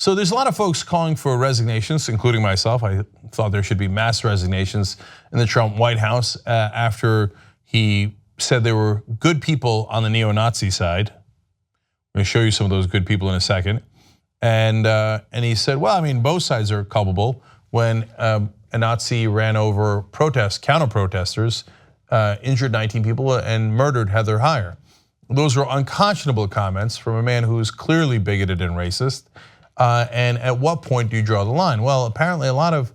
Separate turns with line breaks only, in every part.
So there's a lot of folks calling for resignations, including myself. I thought there should be mass resignations in the Trump White House after he said there were good people on the neo-Nazi side. I'm going to show you some of those good people in a second. And he said, well, I mean, both sides are culpable. When a Nazi ran over counter-protesters, injured 19 people and murdered Heather Heyer. Those were unconscionable comments from a man who's clearly bigoted and racist. And at what point do you draw the line? Well, apparently a lot of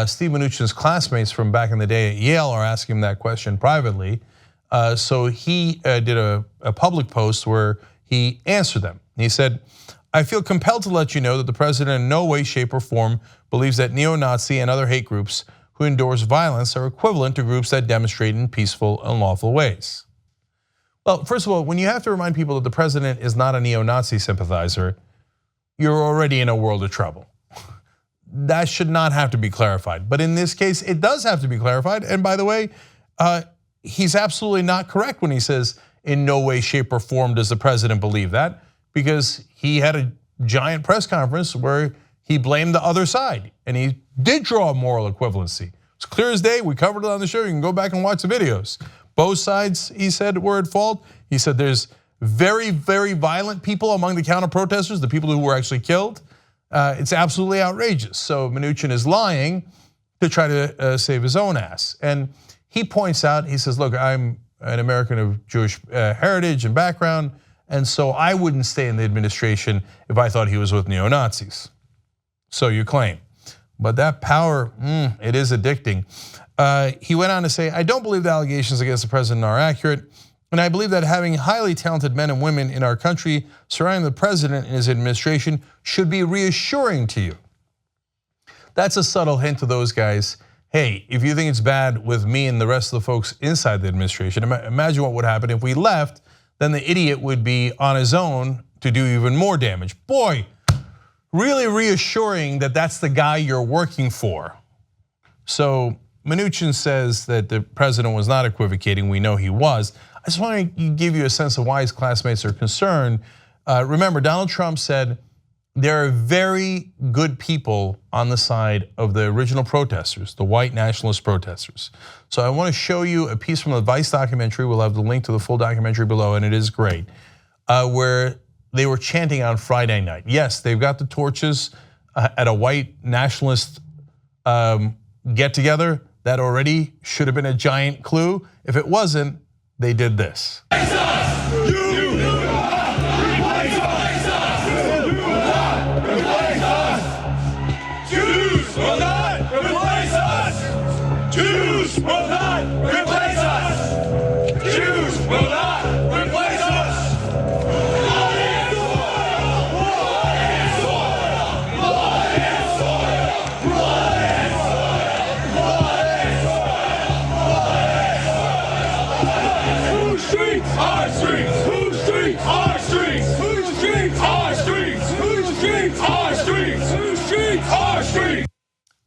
Steve Mnuchin's classmates from back in the day at Yale are asking him that question privately. So he did a public post where he answered them. He said, I feel compelled to let you know that the president in no way, shape, or form believes that neo-Nazi and other hate groups who endorse violence are equivalent to groups that demonstrate in peaceful and lawful ways. Well, first of all, when you have to remind people that the president is not a neo-Nazi sympathizer, you're already in a world of trouble. That should not have to be clarified. But in this case, it does have to be clarified. And by the way, he's absolutely not correct when he says in no way, shape, or form does the president believe that, because he had a giant press conference where he blamed the other side, and he did draw a moral equivalency. It's clear as day, we covered it on the show, you can go back and watch the videos. Both sides, he said, were at fault. He said there's very, very violent people among the counter-protesters, the people who were actually killed. It's absolutely outrageous. So Mnuchin is lying to try to save his own ass. And he points out, he says, look, I'm an American of Jewish heritage and background, and so I wouldn't stay in the administration if I thought he was with neo-Nazis. So you claim. But that power, it is addicting. He went on to say, I don't believe the allegations against the president are accurate, and I believe that having highly talented men and women in our country surrounding the president and his administration should be reassuring to you. That's a subtle hint to those guys. Hey, if you think it's bad with me and the rest of the folks inside the administration, imagine what would happen if we left, then the idiot would be on his own to do even more damage. Boy, really reassuring that that's the guy you're working for. So Mnuchin says that the president was not equivocating. We know he was. I just want to give you a sense of why his classmates are concerned. Remember, Donald Trump said there are very good people on the side of the original protesters, the white nationalist protesters. So I want to show you a piece from the Vice documentary. We'll have the link to the full documentary below, and it is great, where they were chanting on Friday night. Yes, they've got the torches at a white nationalist get together. That already should have been a giant clue. If it wasn't, they did this.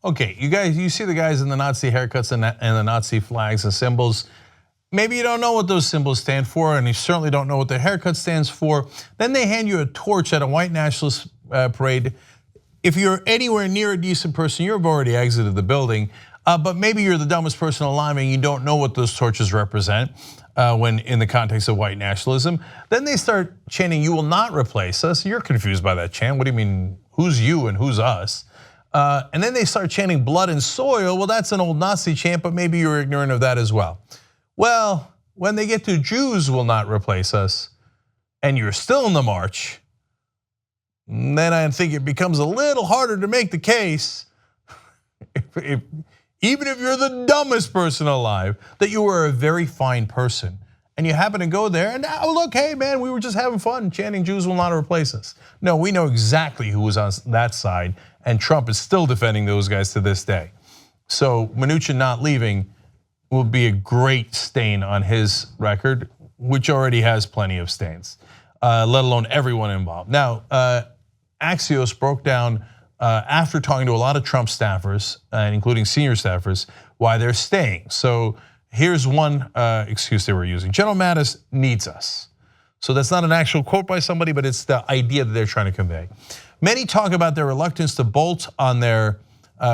Okay, you guys, you see the guys in the Nazi haircuts and the Nazi flags and symbols. Maybe you don't know what those symbols stand for, and you certainly don't know what the haircut stands for. Then they hand you a torch at a white nationalist parade. If you're anywhere near a decent person, you've already exited the building. But maybe you're the dumbest person alive and you don't know what those torches represent when in the context of white nationalism. Then they start chanting, "You will not replace us." You're confused by that chant. What do you mean? Who's you and who's us? And then they start chanting blood and soil. Well, that's an old Nazi chant, but maybe you're ignorant of that as well. Well, when they get to Jews will not replace us, and you're still in the march, then I think it becomes a little harder to make the case, even if you're the dumbest person alive, that you were a very fine person. And you happen to go there and now look, hey man, we were just having fun chanting Jews will not replace us. No, we know exactly who was on that side, and Trump is still defending those guys to this day. So Mnuchin not leaving will be a great stain on his record, which already has plenty of stains, let alone everyone involved. Now, Axios broke down after talking to a lot of Trump staffers, including senior staffers, why they're staying. So here's one excuse they were using. General Mattis needs us. So that's not an actual quote by somebody, but it's the idea that they're trying to convey. Many talk about their reluctance to bolt on their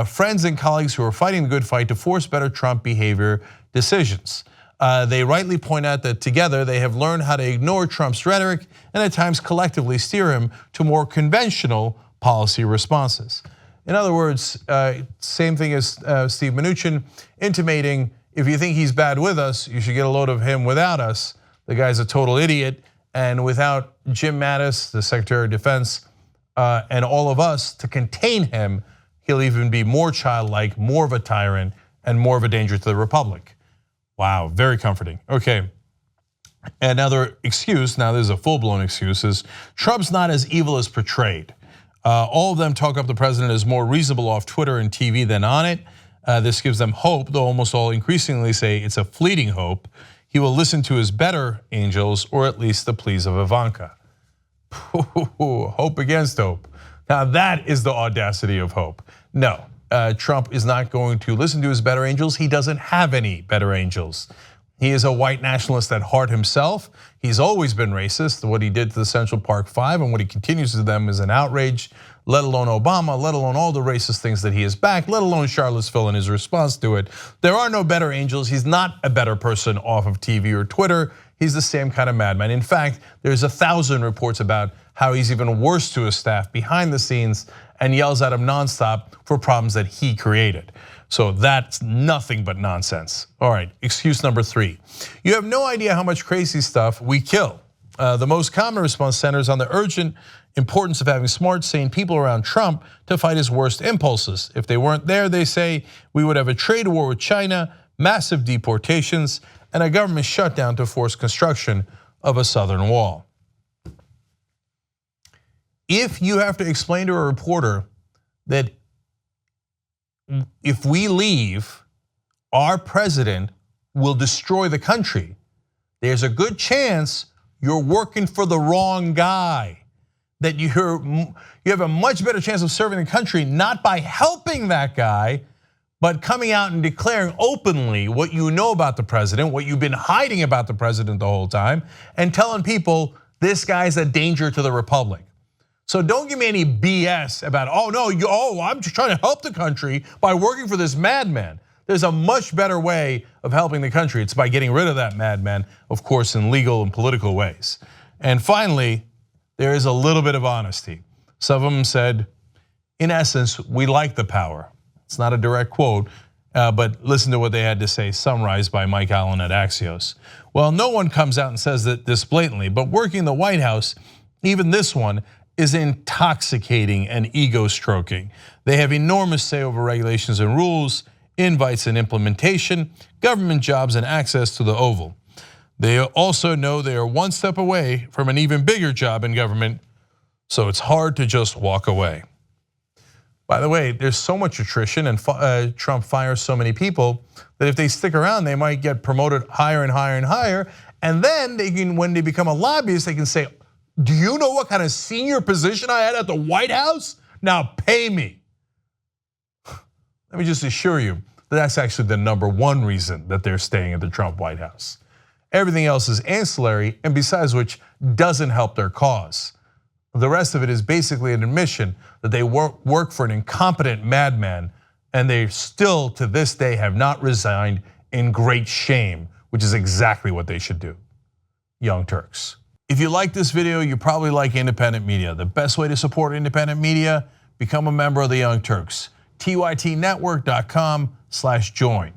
friends and colleagues who are fighting the good fight to force better Trump behavior decisions. They rightly point out that together they have learned how to ignore Trump's rhetoric and at times collectively steer him to more conventional policy responses. In other words, same thing as Steve Mnuchin intimating, if you think he's bad with us, you should get a load of him without us. The guy's a total idiot, and without Jim Mattis, the Secretary of Defense, and all of us to contain him, he'll even be more childlike, more of a tyrant, and more of a danger to the Republic. Wow, very comforting. Okay, another excuse, now this is a full-blown excuse, is Trump's not as evil as portrayed. All of them talk up the president as more reasonable off Twitter and TV than on it. This gives them hope, though almost all increasingly say it's a fleeting hope. He will listen to his better angels, or at least the pleas of Ivanka. Hope against hope. Now that is the audacity of hope. No, Trump is not going to listen to his better angels. He doesn't have any better angels. He is a white nationalist at heart himself. He's always been racist. What he did to the Central Park Five and what he continues to them is an outrage, let alone Obama, let alone all the racist things that he has backed, let alone Charlottesville and his response to it. There are no better angels. He's not a better person off of TV or Twitter. He's the same kind of madman. In fact, there's 1,000 reports about how he's even worse to his staff behind the scenes and yells at him nonstop for problems that he created. So that's nothing but nonsense. All right, excuse number 3. You have no idea how much crazy stuff we kill. The most common response centers on the urgent importance of having smart, sane people around Trump to fight his worst impulses. If they weren't there, they say, we would have a trade war with China, massive deportations, and a government shutdown to force construction of a southern wall. If you have to explain to a reporter that if we leave, our president will destroy the country, there's a good chance you're working for the wrong guy. That you have a much better chance of serving the country not by helping that guy, but coming out and declaring openly what you know about the president, what you've been hiding about the president the whole time, and telling people this guy's a danger to the republic. So don't give me any BS about, I'm just trying to help the country by working for this madman. There's a much better way of helping the country. It's by getting rid of that madman, of course, in legal and political ways. And finally, there is a little bit of honesty. Some of them said, in essence, we like the power. It's not a direct quote, but listen to what they had to say, summarized by Mike Allen at Axios. Well, no one comes out and says this blatantly, but working in the White House, even this one, is intoxicating and ego stroking. They have enormous say over regulations and rules, invites and implementation, government jobs and access to the Oval. They also know they are one step away from an even bigger job in government, so it's hard to just walk away. By the way, there's so much attrition and Trump fires so many people that if they stick around, they might get promoted higher and higher and higher. And then they can, when they become a lobbyist, they can say, do you know what kind of senior position I had at the White House? Now pay me. Let me just assure you that that's actually the #1 reason that they're staying at the Trump White House. Everything else is ancillary, and besides which doesn't help their cause. The rest of it is basically an admission that they work for an incompetent madman, and they still to this day have not resigned in great shame, which is exactly what they should do. Young Turks. If you like this video, you probably like independent media. The best way to support independent media, become a member of the Young Turks. tytnetwork.com/join.